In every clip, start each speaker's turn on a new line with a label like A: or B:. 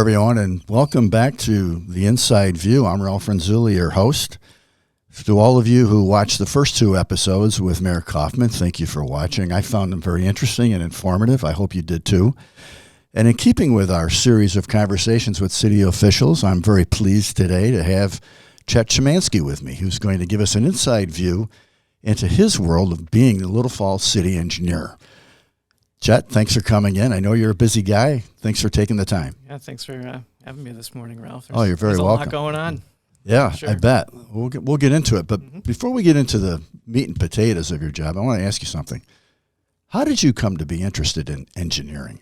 A: everyone, and welcome back to The Inside View. I'm Ralph Renzulli, your host. To all of you who watched the first two episodes with Mayor Kaufman, thank you for watching. I found them very interesting and informative. I hope you did too. And in keeping with our series of conversations with city officials, I'm very pleased today to have Chet Szymanski with me, who's going to give us an inside view into his world of being the Little Falls city engineer. Chet, thanks for coming in. I know you're a busy guy. Thanks for taking the time.
B: Yeah, thanks for having me this morning, Ralph.
A: You're very welcome.
B: There's a lot going on.
A: Yeah,
B: sure.
A: I bet. We'll get into it. But before we get into the meat and potatoes of your job, I want to ask you something. How did you come to be interested in engineering?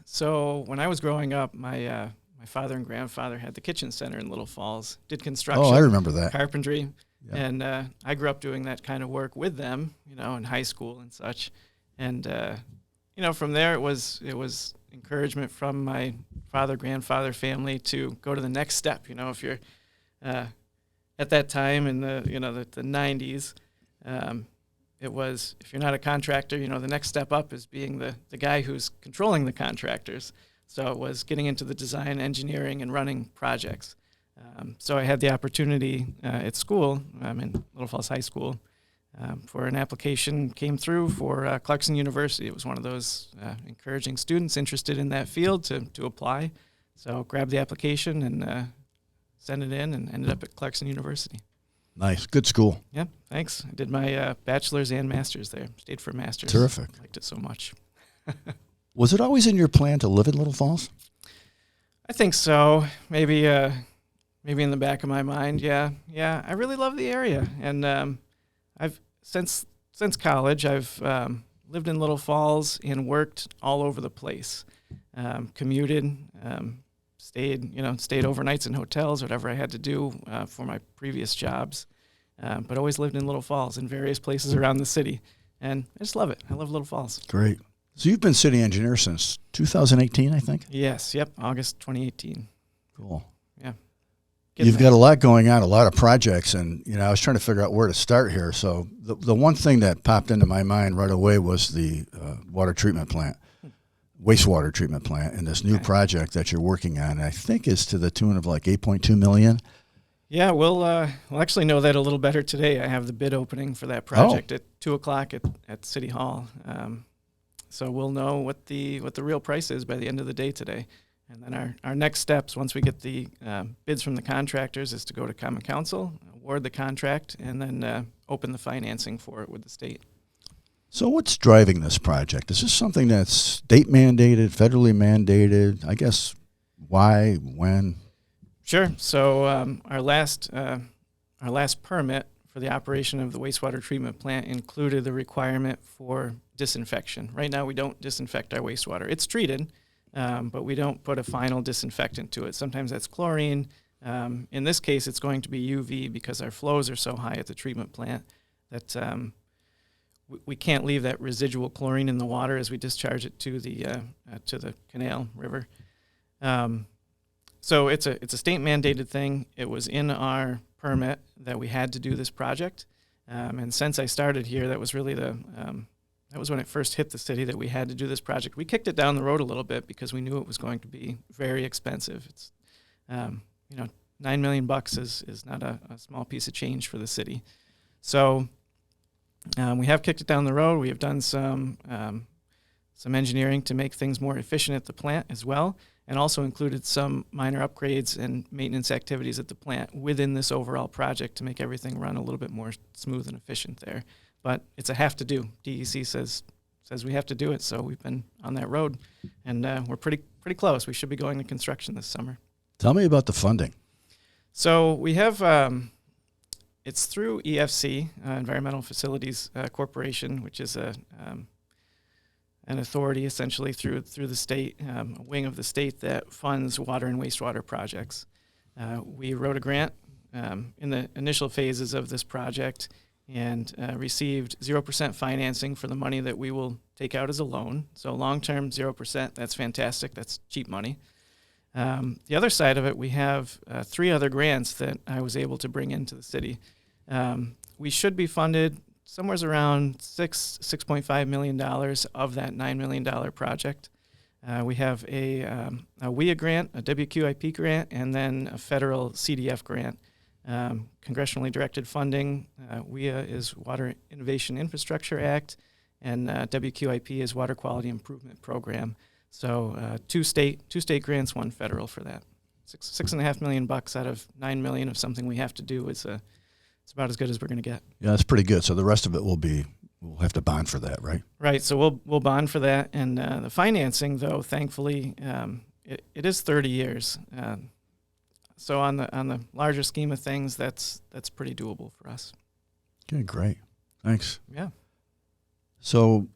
B: So when I was growing up, my father and grandfather had the kitchen center in Little Falls, did construction.
A: I remember that.
B: Carpentry.
A: Yeah.
B: And I grew up doing that kind of work with them, in high school and such. And, from there it was encouragement from my father, grandfather family to go to the next step. If you're at that time in the 90s, it was, if you're not a contractor, the next step up is being the guy who's controlling the contractors. So it was getting into the design, engineering, and running projects. So I had the opportunity at school, in Little Falls High School, for an application came through for Clarkson University. It was one of those encouraging students interested in that field to apply. So grabbed the application and sent it in and ended up at Clarkson University.
A: Nice. Good school.
B: Yeah, thanks. I did my bachelor's and master's there. Stayed for a master's.
A: Terrific.
B: Liked it so much.
A: Was it always in your plan to live in Little Falls?
B: I think so. Maybe in the back of my mind. Yeah. I really love the area, and I've since college I've lived in Little Falls and worked all over the place. Commuted, stayed overnights in hotels, whatever I had to do for my previous jobs. But always lived in Little Falls in various places around the city, and I just love it. I love Little Falls.
A: Great. So you've been city engineer since 2018, I think?
B: Yes. Yep. August 2018.
A: Cool.
B: Yeah.
A: You've got a lot going on, a lot of projects, and I was trying to figure out where to start here. So the one thing that popped into my mind right away was the water treatment plant, wastewater treatment plant, and this new project that you're working on. I think is to the tune of like $8.2 million.
B: Yeah, we'll actually know that a little better today. I have the bid opening for that project at 2:00 at City Hall. So we'll know what the real price is by the end of the day today. And then our next steps, once we get the bids from the contractors, is to go to Common Council, award the contract, and then open the financing for it with the state.
A: So what's driving this project? Is this something that's state mandated, federally mandated? I guess why, when?
B: Sure. So our last permit for the operation of the wastewater treatment plant included the requirement for disinfection. Right now we don't disinfect our wastewater. It's treated. But we don't put a final disinfectant to it. Sometimes that's chlorine. In this case, it's going to be UV because our flows are so high at the treatment plant that we can't leave that residual chlorine in the water as we discharge it to the canal river. So it's a state mandated thing. It was in our permit that we had to do this project, and since I started here, that was really that was when it first hit the city that we had to do this project. We kicked it down the road a little bit because we knew it was going to be very expensive. It's, $9 million is not a small piece of change for the city. So we have kicked it down the road. We have done some engineering to make things more efficient at the plant as well, and also included some minor upgrades and maintenance activities at the plant within this overall project to make everything run a little bit more smooth and efficient there. But it's a have to do. DEC says we have to do it, so we've been on that road, and we're pretty close. We should be going to construction this summer. Tell me about the funding. So we have it's through EFC, Environmental Facilities Corporation, which is an authority essentially through the state, a wing of the state that funds water and wastewater projects. We wrote a grant in the initial phases of this project and received 0% financing for the money that we will take out as a loan. So long-term, 0%, that's fantastic. That's cheap money. The other side of it, we have 3 other grants that I was able to bring into the city. We should be funded somewhere around $6.5 million of that $9 million project. We have a WIA grant, a WQIP grant, and then a federal CDF grant. Congressionally directed funding. WIA is Water Innovation Infrastructure Act, and WQIP is Water Quality Improvement Program. So two state grants, one federal for that. $6.5 million out of $9 million of something we have to do is it's about as good as we're going to get.
A: Yeah, that's pretty good. So the rest of it we'll have to bond for that, right?
B: Right. So we'll bond for that, and the financing, though, thankfully, it is 30 years. So on the larger scheme of things, that's pretty doable for us.
A: Okay, great. Thanks.
B: Yeah.
A: So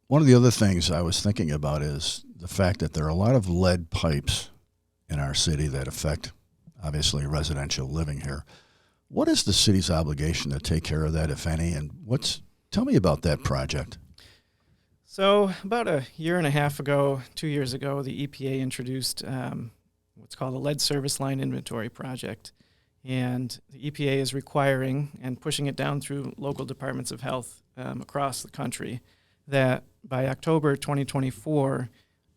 A: one of the other things I was thinking about is the fact that there are a lot of lead pipes in our city that affect, obviously, residential living here. What is the city's obligation to take care of that, if any, and tell me about that project.
B: So about a year and a half ago, 2 years ago, the EPA introduced what's called a lead service line inventory project. And the EPA is requiring and pushing it down through local departments of health across the country that by October 2024,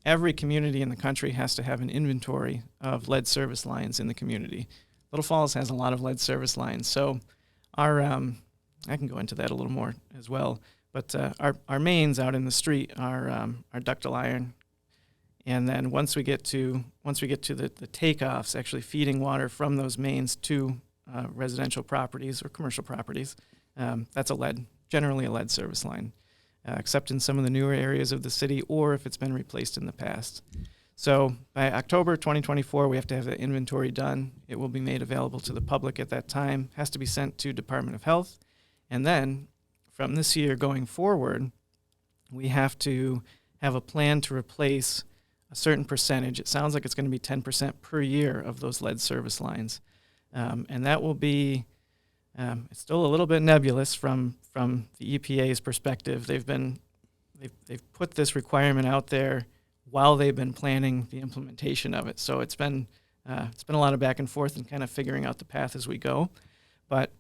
B: every community in the country has to have an inventory of lead service lines in the community. Little Falls has a lot of lead service lines. So our I can go into that a little more as well. But our mains out in the street are ductile iron. And then once we get to the takeoffs, actually feeding water from those mains to residential properties or commercial properties, that's generally a lead service line, except in some of the newer areas of the city or if it's been replaced in the past. So by October 2024, we have to have the inventory done. It will be made available to the public at that time, has to be sent to Department of Health. And then from this year going forward, we have to have a plan to replace a certain percentage. It sounds like it's going to be 10% per year of those lead service lines. And that will be, it's still a little bit nebulous from the EPA's perspective. They've put this requirement out there while they've been planning the implementation of it. So it's been a lot of back and forth and kind of figuring out the path as we go. But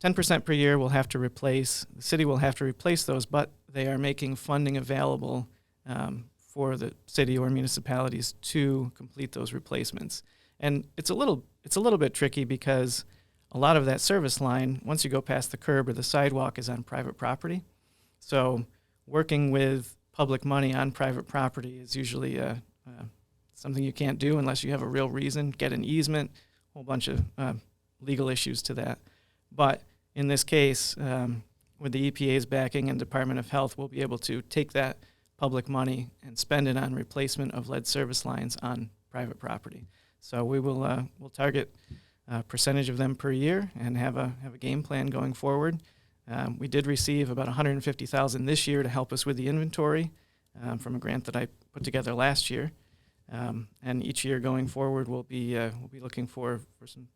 B: 10% per year the city will have to replace those, but they are making funding available for the city or municipalities to complete those replacements. And it's a little bit tricky because a lot of that service line, once you go past the curb or the sidewalk, is on private property. So working with public money on private property is usually something you can't do unless you have a real reason, get an easement, a whole bunch of legal issues to that. But in this case, with the EPA's backing and Department of Health, we'll be able to take that public money and spend it on replacement of lead service lines on private property. So we'll target a percentage of them per year and have a game plan going forward. We did receive about $150,000 this year to help us with the inventory from a grant that I put together last year. And each year going forward, we'll be looking for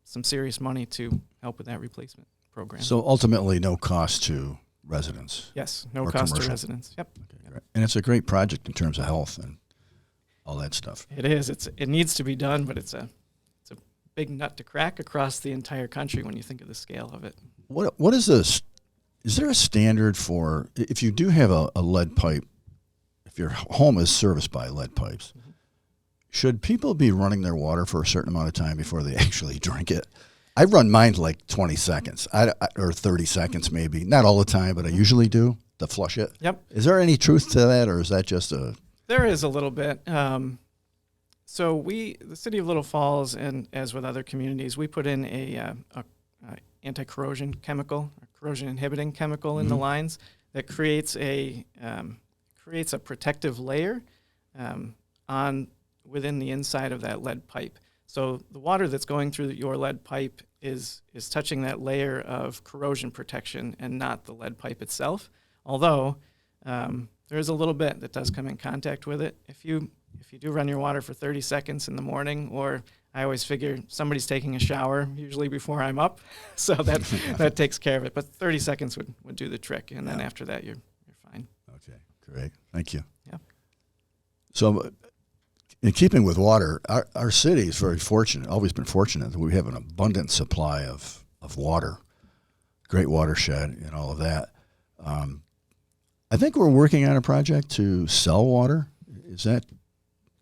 B: some serious money to help with that replacement program.
A: So ultimately, no cost to residents.
B: Yes, no cost to residents. Yep.
A: Okay, great. And it's a great project in terms of health and all that stuff.
B: It is. It needs to be done, but it's a big nut to crack across the entire country when you think of the scale of it.
A: What is this? Is there a standard for if you do have a lead pipe? If your home is serviced by lead pipes, mm-hmm. Should people be running their water for a certain amount of time before they actually drink it? I run mine like 20 seconds or 30 seconds maybe. Not all the time, but I usually do to flush it.
B: Yep.
A: Is there any truth to that, or is that just a...
B: There is a little bit. So the city of Little Falls, and as with other communities, we put in a anti-corrosion chemical, or corrosion inhibiting chemical in the lines that creates a protective layer within the inside of that lead pipe. So the water that's going through your lead pipe is touching that layer of corrosion protection and not the lead pipe itself. Although there is a little bit that does come in contact with it. If you do run your water for 30 seconds in the morning, or I always figure somebody's taking a shower usually before I'm up, so that takes care of it. But 30 seconds would do the trick, and then after that you're fine.
A: Okay, great, thank you.
B: Yeah.
A: So, in keeping with water, our city is very fortunate, always been fortunate, that we have an abundant supply of water, great watershed and all of that. I think we're working on a project to sell water. Is that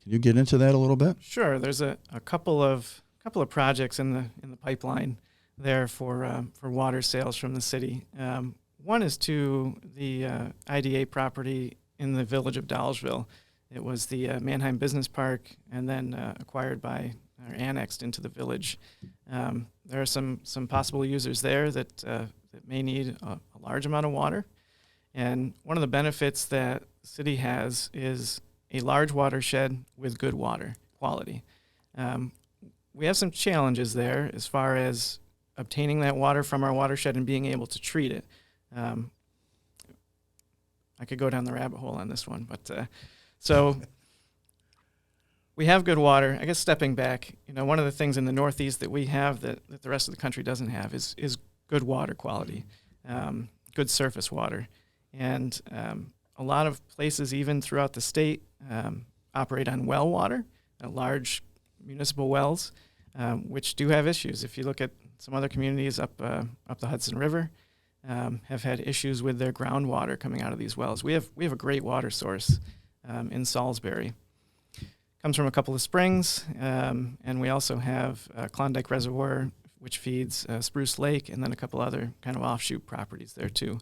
A: Can you get into that a little bit?
B: Sure. There's a couple of projects in the pipeline there for water sales from the city. One is to the IDA property in the village of Dolgeville. It was the Mannheim Business Park, and then acquired by or annexed into the village. There are some possible users there that may need a large amount of water. And one of the benefits that the city has is a large watershed with good water quality. We have some challenges there as far as obtaining that water from our watershed and being able to treat it. I could go down the rabbit hole on this one, but so we have good water. I guess stepping back, one of the things in the Northeast that we have that the rest of the country doesn't have is good water quality, good surface water. And a lot of places, even throughout the state, operate on well water, large municipal wells, which do have issues. If you look at some other communities up the Hudson River, have had issues with their groundwater coming out of these wells. We have a great water source in Salisbury. Comes from a couple of springs, and we also have Klondike Reservoir, which feeds Spruce Lake, and then a couple other kind of offshoot properties there too.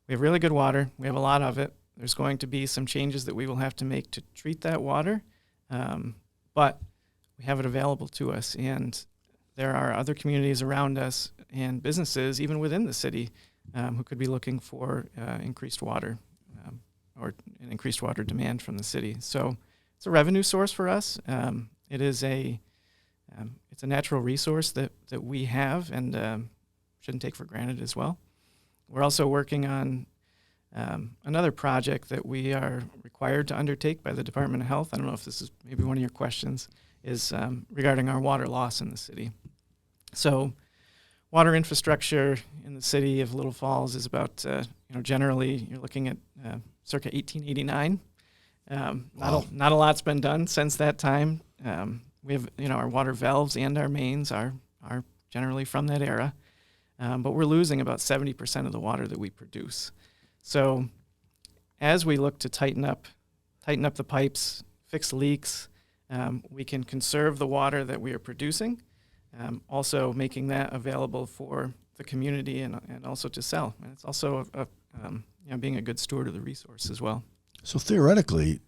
B: We have really good water. We have a lot of it. There's going to be some changes that we will have to make to treat that water, but we have it available to us, and there are other communities around us and businesses, even within the city, who could be looking for increased water or an increased water demand from the city. So it's a revenue source for us. It is it's a natural resource that we have and shouldn't take for granted as well. We're also working on another project that we are required to undertake by the Department of Health. I don't know if this is maybe one of your questions, is regarding our water loss in the city. So water infrastructure in the city of Little Falls is about, generally you're looking at circa 1889.
A: Wow.
B: Not a lot's been done since that time. We have, our water valves and our mains are generally from that era. But we're losing about 70% of the water that we produce. So as we look to tighten up the pipes, fix leaks, we can conserve the water that we are producing, also making that available for the community and also to sell. And it's also being a good steward of the resource as well.
A: So theoretically,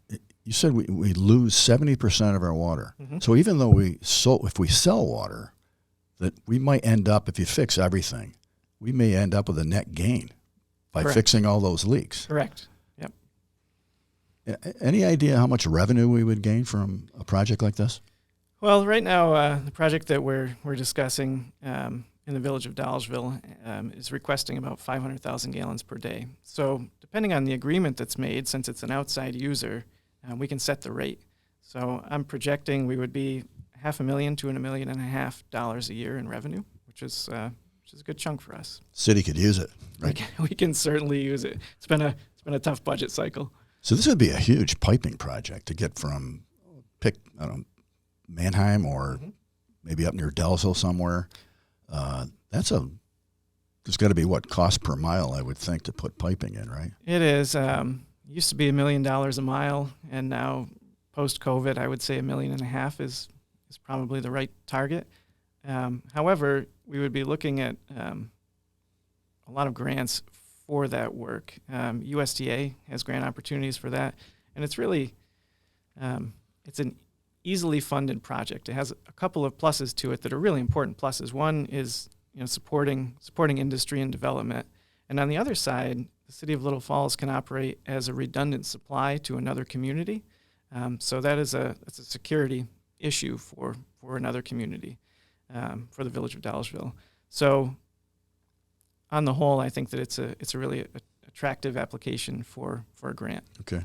A: you said we lose 70% of our water.
B: Mm-hmm.
A: So even though if we sell water, that we might end up, if you fix everything, we may end up with a net gain by
B: Correct.
A: fixing all those leaks.
B: Correct. Yep.
A: Any idea how much revenue we would gain from a project like this?
B: Well, right now, the project that we're discussing in the village of Dolgeville is requesting about 500,000 gallons per day. So depending on the agreement that's made, since it's an outside user, we can set the rate. So I'm projecting we would be $500,000 to $1.5 million a year in revenue, which is a good chunk for us.
A: City could use it, right?
B: We can certainly use it. It's been a tough budget cycle.
A: So this would be a huge piping project to get from Mannheim or maybe up near Dalesville somewhere. There's got to be cost per mile, I would think, to put piping in, right?
B: It is. Used to be $1 million a mile, and now post-COVID, I would say $1.5 million is probably the right target. However, we would be looking at a lot of grants for that work. USDA has grant opportunities for that, and it's really it's an easily funded project. It has a couple of pluses to it that are really important pluses. One is supporting industry and development, and on the other side, the city of Little Falls can operate as a redundant supply to another community. So that is it's a security issue for another community, for the village of Dolgeville. So on the whole, I think that it's a really attractive application for a grant.
A: Okay.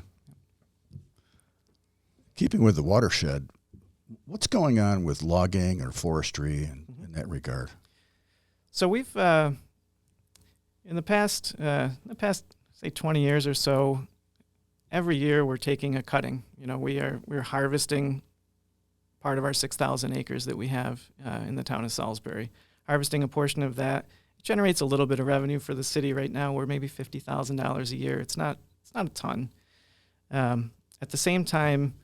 A: Keeping with the watershed, what's going on with logging or forestry in that regard?
B: So we've in the past say 20 years or so, every year we're taking a cutting. We're harvesting part of our 6,000 acres that we have in the town of Salisbury. Harvesting a portion of that generates a little bit of revenue for the city right now. We're maybe $50,000 a year. It's not a ton. At the same time,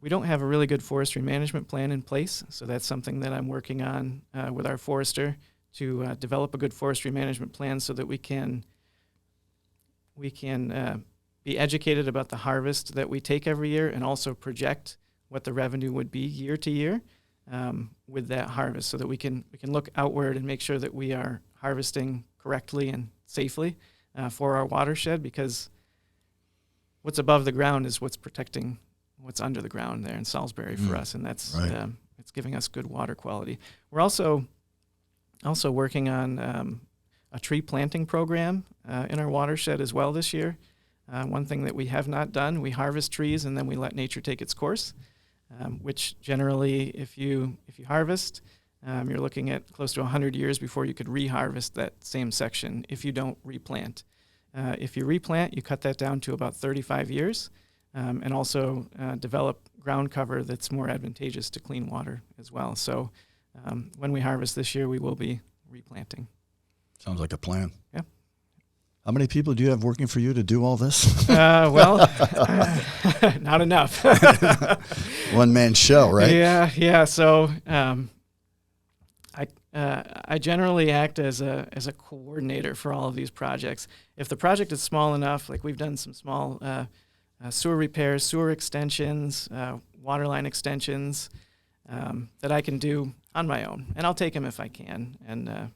B: we don't have a really good forestry management plan in place, so that's something that I'm working on with our forester to develop a good forestry management plan so that we can be educated about the harvest that we take every year and also project what the revenue would be year to year with that harvest, so that we can look outward and make sure that we are harvesting correctly and safely for our watershed, because what's above the ground is what's protecting what's under the ground there in Salisbury for us, and that's
A: right.
B: it's giving us good water quality. We're also working on a tree planting program in our watershed as well this year. One thing that we have not done, we harvest trees and then we let nature take its course, which generally, if you harvest, you're looking at close to 100 years before you could reharvest that same section if you don't replant. If you replant, you cut that down to about 35 years, and also develop ground cover that's more advantageous to clean water as well. So when we harvest this year, we will be replanting.
A: Sounds like a plan.
B: Yeah.
A: How many people do you have working for you to do all this?
B: Well, not enough.
A: One man show, right?
B: Yeah. So I generally act as a coordinator for all of these projects. If the project is small enough, like we've done some small sewer repairs, sewer extensions, water line extensions that I can do on my own, and I'll take them if I can. And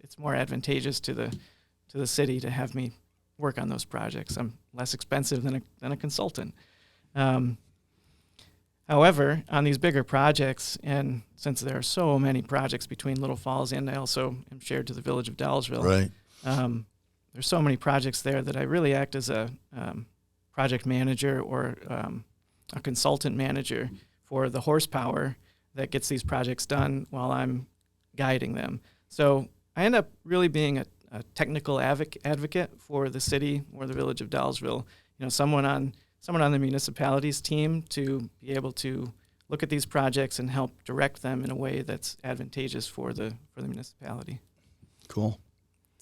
B: it's more advantageous to the city to have me work on those projects. I'm less expensive than a consultant. However, on these bigger projects, and since there are so many projects between Little Falls and I also am shared to the village of Dallsville,
A: Right.
B: There's so many projects there that I really act as a project manager or a consultant manager for the horsepower that gets these projects done while I'm guiding them. So I end up really being a technical advocate for the city or the village of Dallsville. Someone on the municipality's team to be able to look at these projects and help direct them in a way that's advantageous for the municipality.
A: Cool.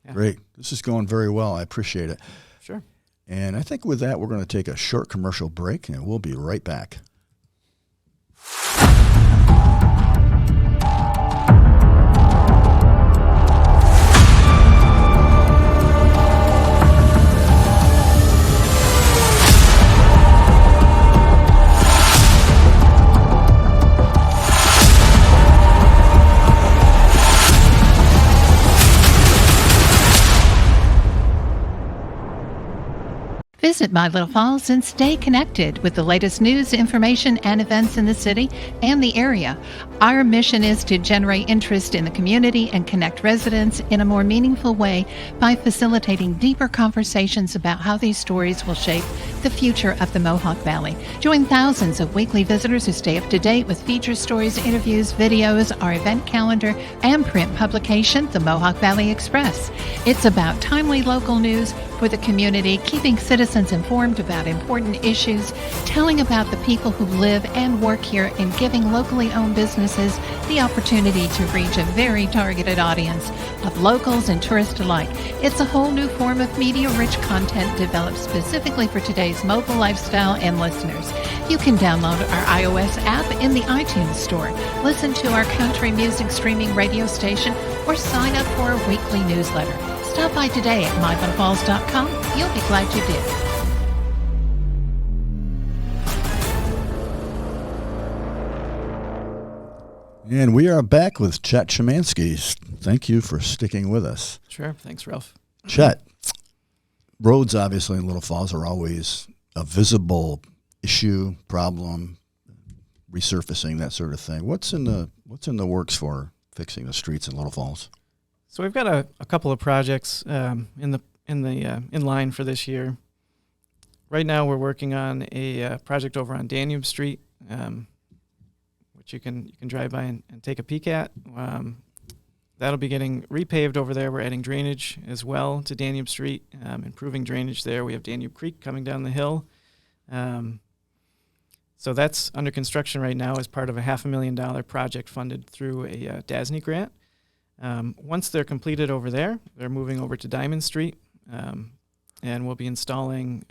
B: Yeah.
A: Great. This is going very well. I appreciate it.
B: Sure.
A: And I think with that, we're going to take a short commercial break, and we'll be right back.
C: Visit My Little Falls and stay connected with the latest news, information, and events in the city and the area. Our mission is to generate interest in the community and connect residents in a more meaningful way by facilitating deeper conversations about how these stories will shape the future of the Mohawk Valley. Join thousands of weekly visitors who stay up to date with feature stories, interviews, videos, our event calendar, and print publication, the Mohawk Valley Express. It's about timely local news for the community, keeping citizens informed about important issues, telling about the people who live and work here, and giving locally owned businesses the opportunity to reach a very targeted audience of locals and tourists alike. It's a whole new form of media-rich content developed specifically for today's mobile lifestyle and listeners. You can download our iOS app in the iTunes Store, listen to our country music streaming radio station, or sign up for a weekly newsletter. Stop by today at mylittlefalls.com. You'll be glad you did.
A: And we are back with Chet Szymanski. Thank you for sticking with us.
B: Sure. Thanks, Ralph.
A: Chet, roads obviously in Little Falls are always a visible issue, problem, resurfacing, that sort of thing. What's in the works for fixing the streets in Little Falls?
B: So we've got a couple of projects in line for this year. Right now, we're working on a project over on Danube Street, which you can drive by and take a peek at. That'll be getting repaved over there. We're adding drainage as well to Danube Street, improving drainage there. We have Danube Creek coming down the hill. So that's under construction right now as part of a $500,000 project funded through a DASNY grant. Once they're completed over there, they're moving over to Diamond Street, and we'll be installing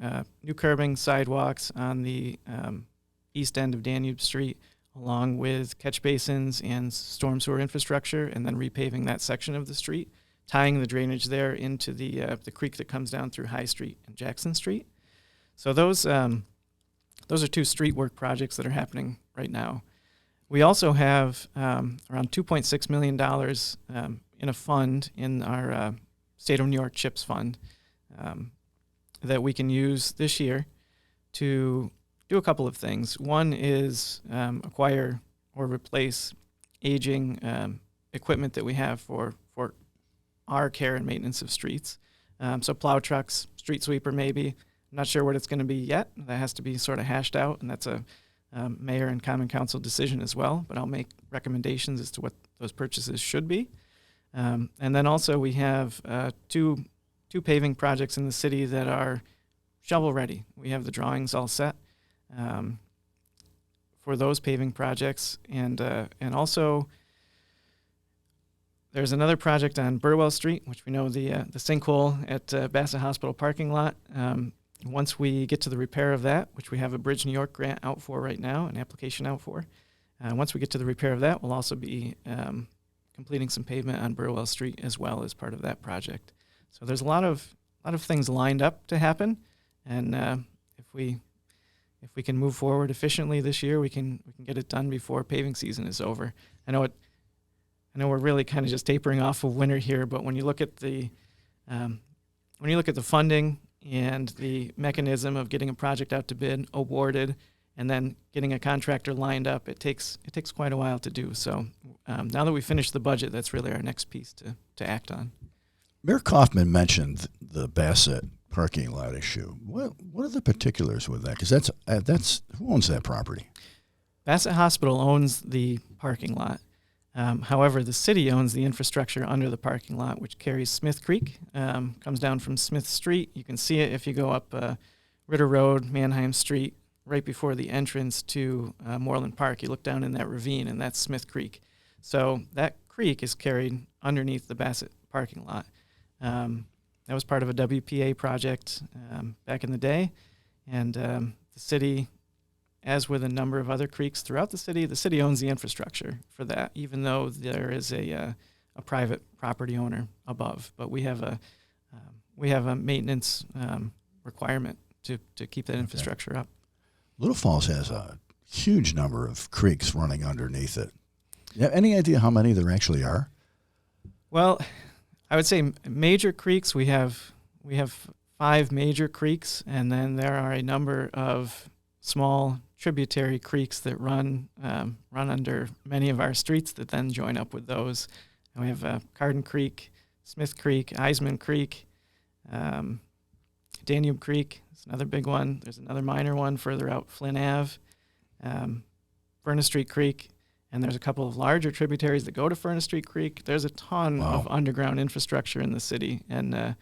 B: new curbing, sidewalks on the east end of Danube Street, along with catch basins and storm sewer infrastructure, and then repaving that section of the street, tying the drainage there into the creek that comes down through High Street and Jackson Street. So those are two street work projects that are happening right now. We also have around $2.6 million in a fund in our State of New York CHIPS fund that we can use this year to do a couple of things. One is acquire or replace aging equipment that we have for our care and maintenance of streets. So plow trucks, street sweeper maybe. I'm not sure what it's going to be yet. That has to be sort of hashed out, and that's a mayor and common council decision as well. But I'll make recommendations as to what those purchases should be. And then also we have two paving projects in the city that are shovel ready. We have the drawings all set for those paving projects, and also there's another project on Burwell Street, which we know the sinkhole at Basset Hospital Parking Lot. Once we get to the repair of that, which we have a Bridge New York grant out for right now, an application out for, once we get to the repair of that, we'll also be completing some pavement on Burwell Street as well as part of that project. So there's a lot of things lined up to happen, and if we can move forward efficiently this year, we can get it done before paving season is over. I know we're really kind of just tapering off of winter here, but when you look at the funding and the mechanism of getting a project out to bid, awarded, and then getting a contractor lined up, it takes quite a while to do. So now that we finished the budget, that's really our next piece to act on.
A: Mayor Kaufman mentioned the Basset parking lot issue. What are the particulars with that? Because that's who owns that property?
B: Basset Hospital owns the parking lot. However, the city owns the infrastructure under the parking lot, which carries Smith Creek, comes down from Smith Street. You can see it if you go up Ritter Road, Manheim Street, right before the entrance to Moreland Park. You look down in that ravine, and that's Smith Creek. So that creek is carried underneath the Basset parking lot. That was part of a WPA project back in the day, and the city, as with a number of other creeks throughout the city owns the infrastructure for that, even though there is a private property owner above. But we have a maintenance requirement to keep that infrastructure up.
A: Little Falls has a huge number of creeks running underneath it. You have any idea how many there actually are?
B: Well, I would say major creeks, we have 5 major creeks, and then there are a number of small tributary creeks that run under many of our streets that then join up with those. And we have Carden Creek, Smith Creek, Eisman Creek, Danube Creek is another big one. There's another minor one further out, Flynn Ave, Furnace Street Creek, and there's a couple of larger tributaries that go to Furnace Street Creek. There's a ton of underground infrastructure in the city, and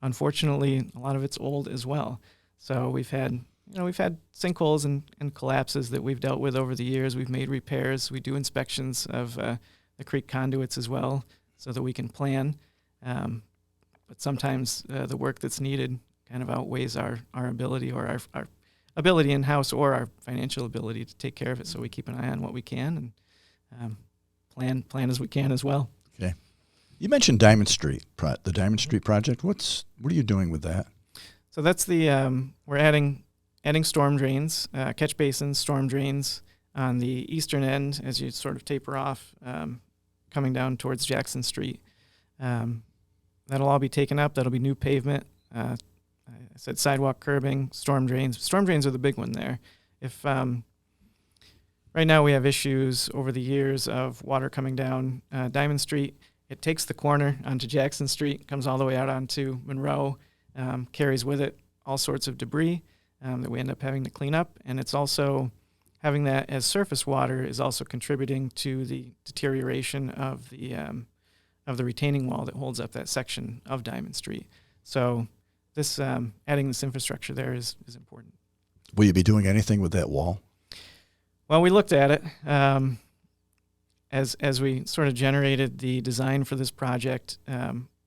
B: unfortunately, a lot of it's old as well. So we've had sinkholes and collapses that we've dealt with over the years. We've made repairs. We do inspections of the creek conduits as well so that we can plan. But sometimes the work that's needed kind of outweighs our ability or our ability in-house or our financial ability to take care of it. So we keep an eye on what we can and plan as we can as well.
A: Okay. You mentioned Diamond Street, the Diamond Street project. What are you doing with that?
B: So that's we're adding storm drains, catch basins, storm drains on the eastern end as you sort of taper off, coming down towards Jackson Street. That'll all be taken up. That'll be new pavement. I said sidewalk curbing, storm drains. Storm drains are the big one there. If right now we have issues over the years of water coming down Diamond Street. It takes the corner onto Jackson Street, comes all the way out onto Monroe, carries with it all sorts of debris that we end up having to clean up. And it's also having that as surface water is also contributing to the deterioration of the retaining wall that holds up that section of Diamond Street. So this adding this infrastructure there is important.
A: Will you be doing anything with that wall?
B: Well, we looked at it as we sort of generated the design for this project.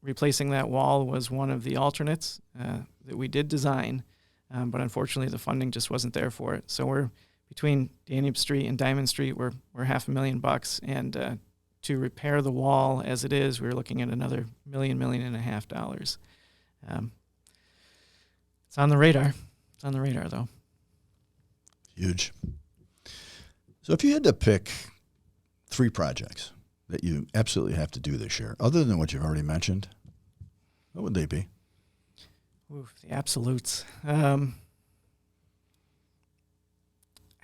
B: Replacing that wall was one of the alternates that we did design, but unfortunately the funding just wasn't there for it. So we're between Danube Street and Diamond Street, we're $500,000, and to repair the wall as it is, we're looking at another $1.5 million. It's on the radar. It's on the radar, though.
A: Huge. So if you had to pick 3 projects that you absolutely have to do this year, other than what you've already mentioned, what would they be?
B: Oof, the absolutes. I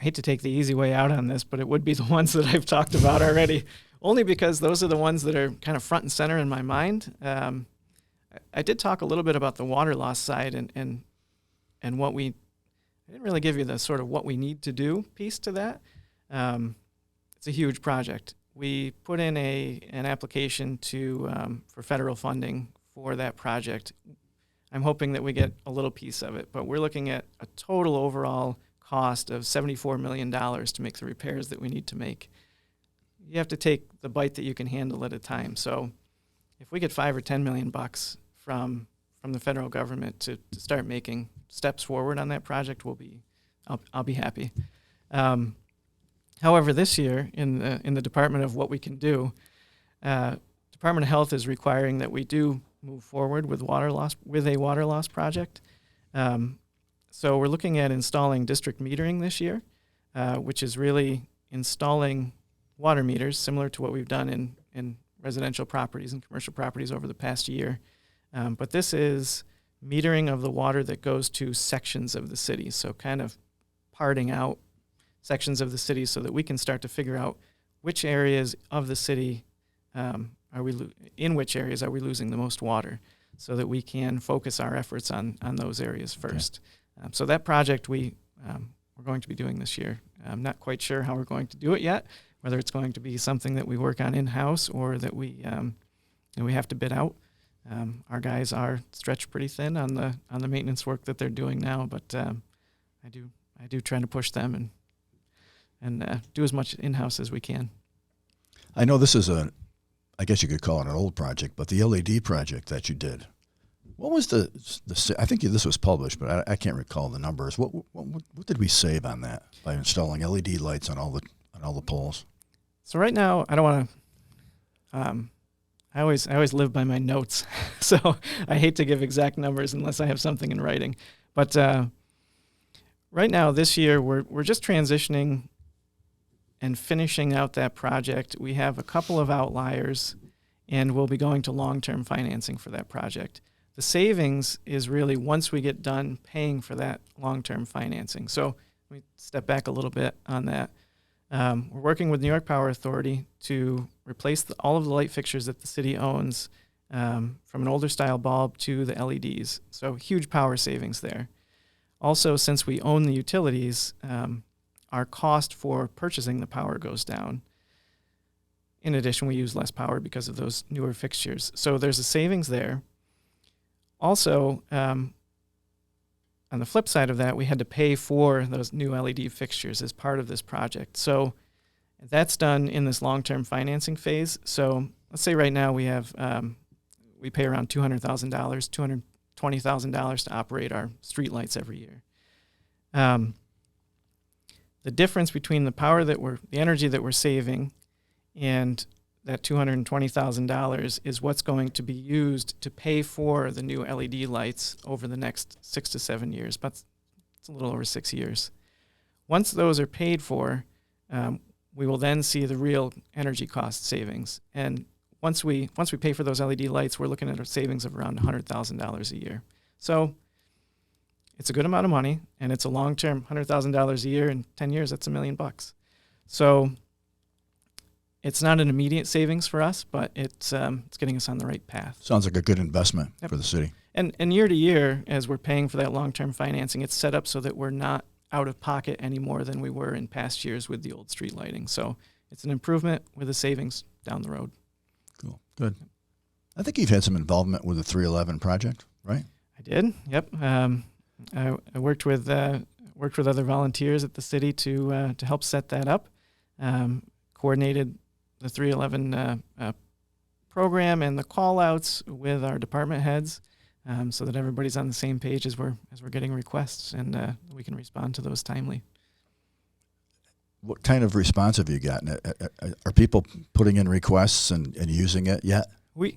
B: hate to take the easy way out on this, but it would be the ones that I've talked about already, only because those are the ones that are kind of front and center in my mind. I did talk a little bit about the water loss side and what I didn't really give you the sort of what we need to do piece to that. It's a huge project. We put in an application for federal funding for that project. I'm hoping that we get a little piece of it, but we're looking at a total overall cost of $74 million to make the repairs that we need to make. You have to take the bite that you can handle at a time. So if we get $5 or $10 million from the federal government to start making steps forward on that project, I'll be happy. However, this year in the Department of what we can do, Department of Health is requiring that we do move forward with a water loss project. So we're looking at installing district metering this year, which is really installing water meters similar to what we've done in residential properties and commercial properties over the past year. But this is metering of the water that goes to sections of the city, so kind of parting out sections of the city so that we can start to figure out which areas of the city in which areas are we losing the most water, so that we can focus our efforts on those areas first. So that project we're going to be doing this year. I'm not quite sure how we're going to do it yet, whether it's going to be something that we work on in-house or that we have to bid out. Our guys are stretched pretty thin on the maintenance work that they're doing now, but I do try to push them and do as much in-house as we can.
A: I know this is I guess you could call it an old project, but the LED project that you did, what was I think this was published, but I can't recall the numbers. What did we save on that by installing LED lights on all the poles?
B: So right now, I don't want to. I always live by my notes, so I hate to give exact numbers unless I have something in writing. But right now, this year, we're just transitioning and finishing out that project. We have a couple of outliers, and we'll be going to long-term financing for that project. The savings is really once we get done paying for that long-term financing. So let me step back a little bit on that. We're working with New York Power Authority to replace all of the light fixtures that the city owns, from an older style bulb to the LEDs. So huge power savings there. Also, since we own the utilities, our cost for purchasing the power goes down. In addition, we use less power because of those newer fixtures. So there's a savings there. Also, on the flip side of that, we had to pay for those new LED fixtures as part of this project. So that's done in this long-term financing phase. So let's say right now we pay around $200,000, $220,000 to operate our streetlights every year. The difference between the energy that we're saving and that $220,000 is what's going to be used to pay for the new LED lights over the next 6 to 7 years, but it's a little over 6 years. Once those are paid for, we will then see the real energy cost savings. And once we pay for those LED lights, we're looking at a savings of around $100,000 a year. So it's a good amount of money, and it's a long-term $100,000 a year. In 10 years, that's $1 million. So it's not an immediate savings for us, but it's getting us on the right path.
A: Sounds like a good investment for the city.
B: And year to year, as we're paying for that long-term financing, it's set up so that we're not out of pocket any more than we were in past years with the old street lighting. So it's an improvement with a savings down the road.
A: Cool. Good. I think you've had some involvement with the 311 project, right?
B: I did. Yep. I worked with other volunteers at the city to help set that up. Coordinated the 311 program and the call-outs with our department heads, so that everybody's on the same page as we're getting requests, and we can respond to those timely.
A: what kind of response have you gotten? Are people putting in requests and using it yet?
B: We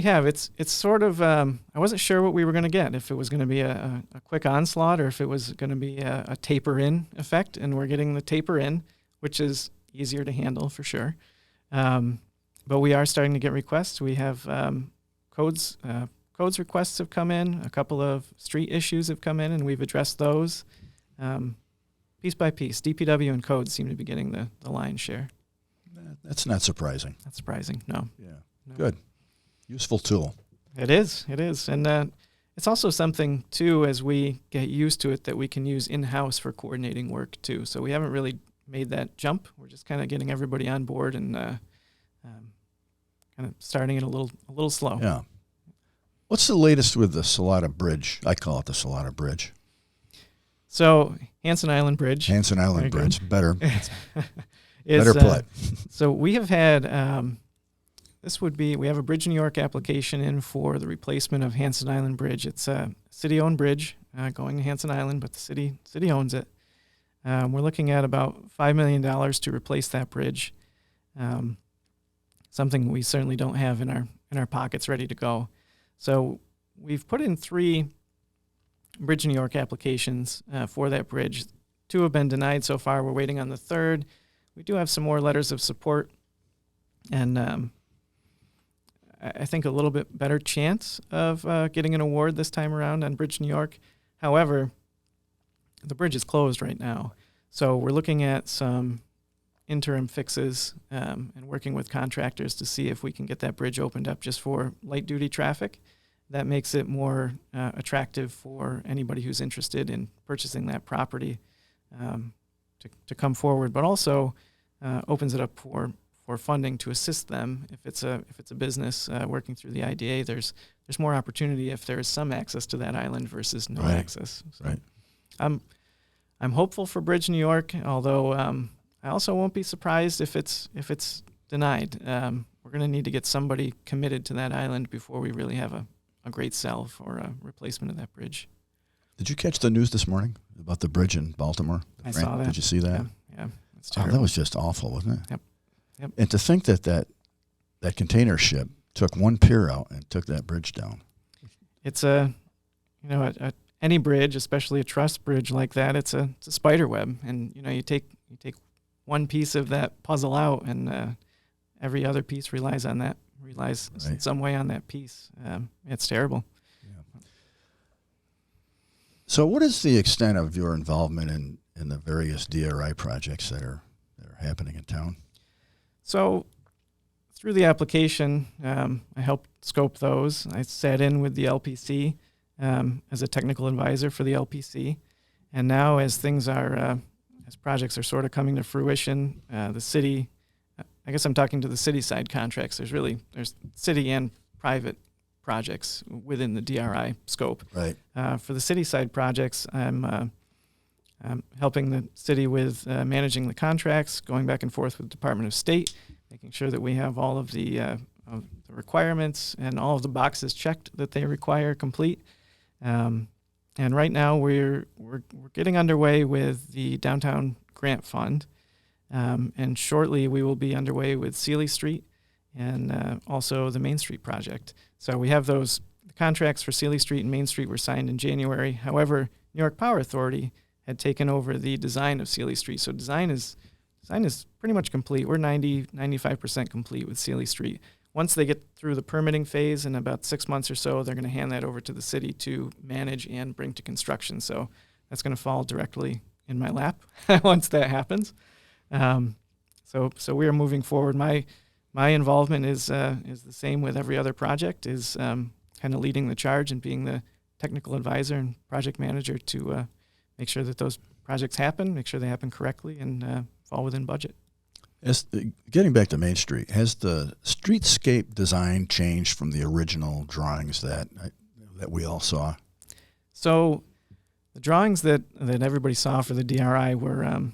B: have. It's sort of, I wasn't sure what we were going to get, if it was going to be a quick onslaught or if it was going to be a taper in effect, and we're getting the taper in, which is easier to handle for sure. But we are starting to get requests. We have codes requests have come in, a couple of street issues have come in, and we've addressed those piece by piece. DPW and codes seem to be getting the lion's share.
A: That's not surprising.
B: Not surprising, no.
A: Yeah.
B: No.
A: Good. Useful tool.
B: It is. And it's also something, too, as we get used to it, that we can use in-house for coordinating work, too. So we haven't really made that jump. We're just kind of getting everybody on board and kind of starting it a little slow.
A: Yeah. What's the latest with the Salata Bridge? I call it the Salata Bridge.
B: So Hansen Island Bridge.
A: Hansen Island
B: Very
A: Bridge.
B: good.
A: Better.
B: Is,
A: better put.
B: So we have had, we have a Bridge New York application in for the replacement of Hansen Island Bridge. It's a city-owned bridge going to Hansen Island, but the city owns it. We're looking at about $5 million to replace that bridge. Something we certainly don't have in our pockets ready to go. So we've put in 3 Bridge New York applications for that bridge. 2 have been denied so far. We're waiting on the 3rd. We do have some more letters of support, and I think a little bit better chance of getting an award this time around on Bridge New York. However, the bridge is closed right now, so we're looking at some interim fixes and working with contractors to see if we can get that bridge opened up just for light-duty traffic. That makes it more attractive for anybody who's interested in purchasing that property to come forward, but also opens it up for funding to assist them. If it's a business working through the IDA, there's more opportunity if there is some access to that island versus no access. So
A: right.
B: I'm hopeful for Bridge New York, although I also won't be surprised if it's denied. We're going to need to get somebody committed to that island before we really have a great sell for a replacement of that bridge.
A: Did you catch the news this morning about the bridge in Baltimore?
B: I saw that.
A: Did you see that?
B: Yeah. It's
A: Oh,
B: terrible.
A: that was just awful, wasn't it?
B: Yep.
A: And to think that container ship took one pier out and took that bridge down.
B: It's any bridge, especially a truss bridge like that, it's a spider web, and you take one piece of that puzzle out, and every other piece relies in some way on that piece. It's terrible.
A: Yeah. So, what is the extent of your involvement in the various DRI projects that are happening in town?
B: So, through the application, I helped scope those. I sat in with the LPC as a technical advisor for the LPC, and now as projects are sort of coming to fruition, the city. I guess I'm talking to the city side contracts. There's city and private projects within the DRI scope.
A: Right.
B: For the city side projects, I'm helping the city with managing the contracts, going back and forth with the Department of State, making sure that we have all of the requirements and all of the boxes checked that they require complete. And right now we're getting underway with the downtown grant fund. And shortly we will be underway with Seeley Street and also the Main Street project. So we have the contracts for Seeley Street and Main Street were signed in January. However, New York Power Authority had taken over the design of Seeley Street. So design is pretty much complete. We're 95% complete with Seeley Street. Once they get through the permitting phase in about 6 months or so, they're going to hand that over to the city to manage and bring to construction. So that's going to fall directly in my lap once that happens. So we are moving forward. My involvement is the same with every other project, is kind of leading the charge and being the technical advisor and project manager to make sure that those projects happen, make sure they happen correctly, and fall within budget.
A: Getting back to Main Street, has the streetscape design changed from the original drawings that we all saw?
B: So the drawings that everybody saw for the DRI were,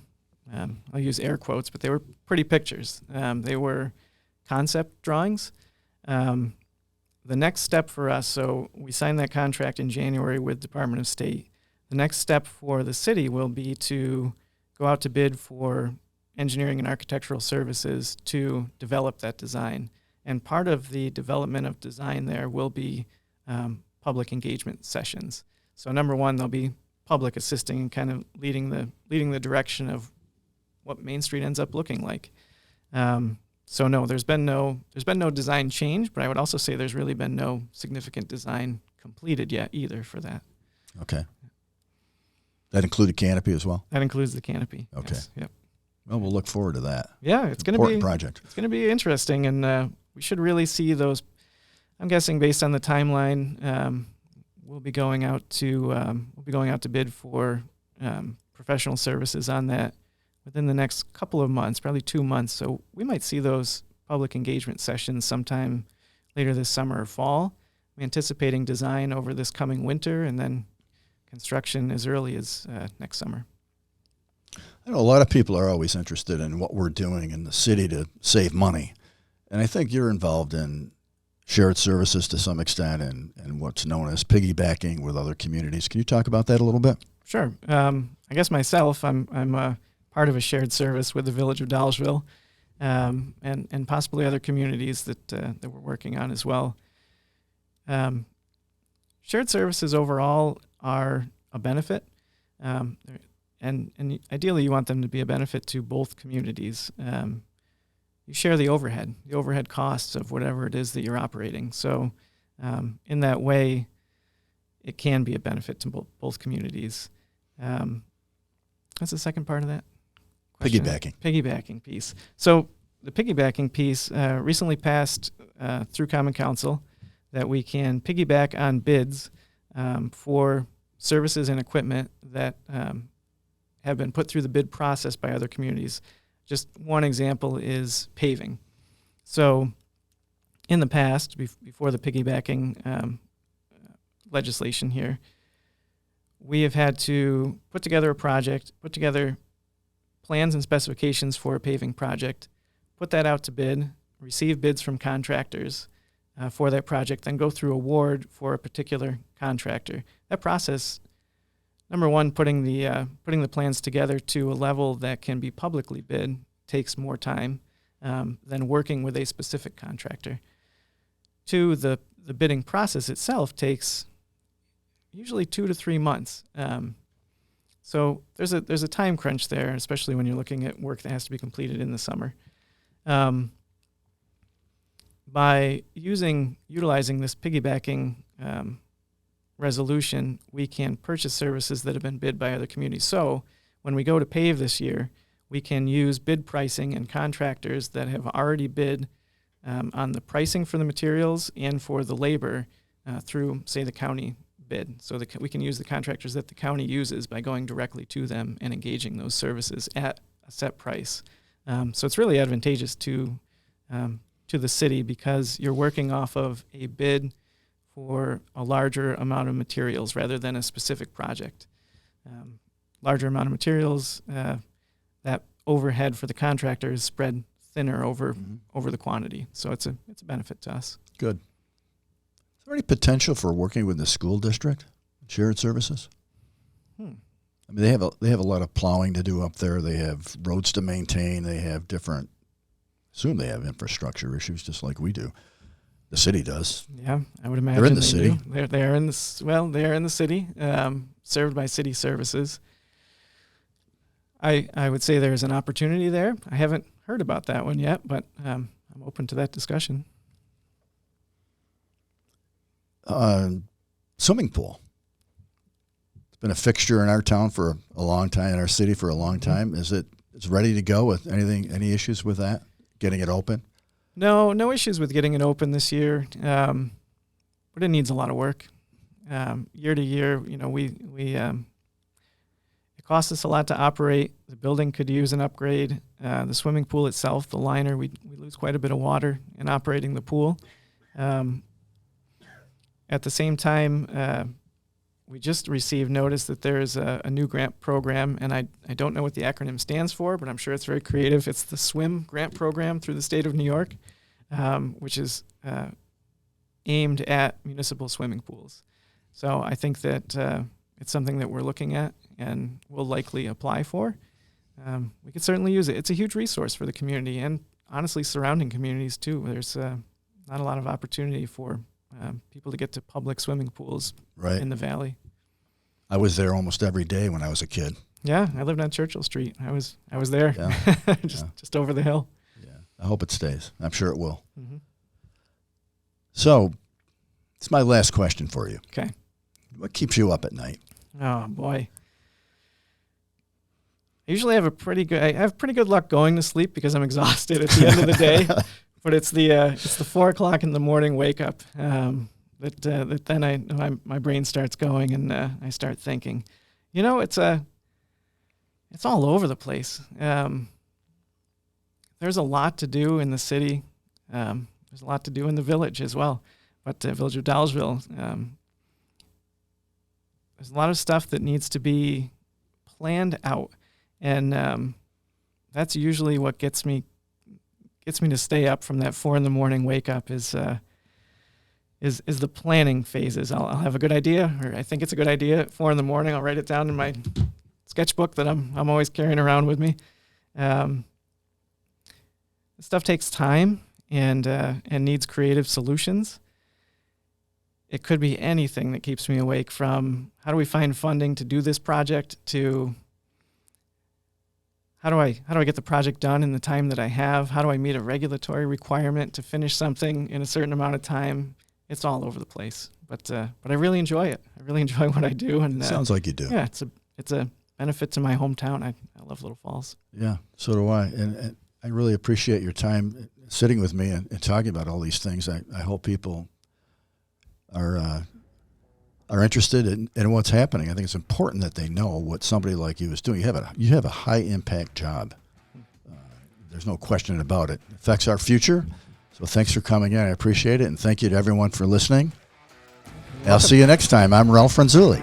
B: I'll use air quotes, but they were pretty pictures. They were concept drawings. The next step for us, so we signed that contract in January with Department of State. The next step for the city will be to go out to bid for engineering and architectural services to develop that design. And part of the development of design there will be public engagement sessions. So number one, there'll be public assisting and kind of leading the direction of what Main Street ends up looking like. So no, there's been no design change, but I would also say there's really been no significant design completed yet either for that.
A: Okay. That included canopy as well?
B: That includes the canopy.
A: Okay.
B: Yes. Yep.
A: Well, we'll look forward to that.
B: Yeah, it's going to be
A: important project.
B: It's going to be interesting, and we should really see those. I'm guessing based on the timeline, we'll be going out to bid for professional services on that within the next couple of months, probably 2 months. So we might see those public engagement sessions sometime later this summer or fall. I'm anticipating design over this coming winter, and then construction as early as next summer.
A: I know a lot of people are always interested in what we're doing in the city to save money. And I think you're involved in shared services to some extent and what's known as piggybacking with other communities. Can you talk about that a little bit?
B: Sure. I guess myself, I'm part of a shared service with the Village of Dolgeville, and possibly other communities that we're working on as well. Shared services overall are a benefit, and ideally you want them to be a benefit to both communities. You share the overhead costs of whatever it is that you're operating. So in that way, it can be a benefit to both communities. What's the second part of that question? Piggybacking piece. So the piggybacking piece recently passed through Common Council that we can piggyback on bids for services and equipment that have been put through the bid process by other communities. Just one example is paving. So in the past, before the piggybacking legislation here, we have had to put together a project, put together plans and specifications for a paving project, put that out to bid, receive bids from contractors for that project, then go through award for a particular contractor. That process, number one, putting the plans together to a level that can be publicly bid takes more time than working with a specific contractor. Two, the bidding process itself takes usually 2 to 3 months. So there's a time crunch there, especially when you're looking at work that has to be completed in the summer. By utilizing this piggybacking resolution, we can purchase services that have been bid by other communities. So when we go to pave this year, we can use bid pricing and contractors that have already bid on the pricing for the materials and for the labor through, say, the county bid. So we can use the contractors that the county uses by going directly to them and engaging those services at a set price. So it's really advantageous to the city because you're working off of a bid for a larger amount of materials rather than a specific project. Larger amount of materials, that overhead for the contractor is spread thinner over the quantity. So it's a benefit to us.
A: Good. Is there any potential for working with the school district, shared services? I mean, they have a lot of plowing to do up there. They have roads to maintain. They have different. Assume they have infrastructure issues just like we do. The city does.
B: Yeah, I would imagine
A: they're in the city.
B: They're in the they are in the city, served by city services. I would say there's an opportunity there. I haven't heard about that one yet, but I'm open to that discussion.
A: Swimming pool. It's been a fixture in our town for a long time, in our city for a long time. Is it's ready to go with anything? Any issues with that? Getting it open?
B: No issues with getting it open this year, but it needs a lot of work. Year to year, it costs us a lot to operate. The building could use an upgrade. The swimming pool itself, the liner, we lose quite a bit of water in operating the pool. At the same time, we just received notice that there is a new grant program, and I don't know what the acronym stands for, but I'm sure it's very creative. It's the SWIM grant program through the state of New York, which is aimed at municipal swimming pools. So I think that it's something that we're looking at and will likely apply for. we could certainly use it. It's a huge resource for the community and honestly surrounding communities too. There's not a lot of opportunity for people to get to public swimming pools in the valley.
A: I was there almost every day when I was a kid.
B: Yeah, I lived on Churchill Street. I was there, just over the hill.
A: Yeah, I hope it stays. I'm sure it will.
B: Mm-hmm.
A: So, it's my last question for you.
B: Okay.
A: What keeps you up at night?
B: Oh boy. I usually have pretty good luck going to sleep because I'm exhausted at the end of the day. But it's the 4 o'clock in the morning wake up that then my brain starts going and I start thinking. You know, it's all over the place. There's a lot to do in the city. There's a lot to do in the village as well. But the village of Dolgeville, there's a lot of stuff that needs to be planned out. And that's usually what gets me to stay up from that 4 a.m. wake up is the planning phases. I'll have a good idea, or I think it's a good idea at 4 a.m. I'll write it down in my sketchbook that I'm always carrying around with me. Stuff takes time and needs creative solutions. It could be anything that keeps me awake, from how do we find funding to do this project to how do I get the project done in the time that I have? How do I meet a regulatory requirement to finish something in a certain amount of time? It's all over the place, but I really enjoy it. I really enjoy what I do, and
A: sounds like you do.
B: Yeah, it's a benefit to my hometown. I love Little Falls.
A: Yeah, so do I, and I really appreciate your time sitting with me and talking about all these things. I hope people are interested in what's happening. I think it's important that they know what somebody like you is doing. You have a high impact job. There's no question about it. It affects our future. So thanks for coming in. I appreciate it, and thank you to everyone for listening. I'll see you next time. I'm Ralph Renzulli.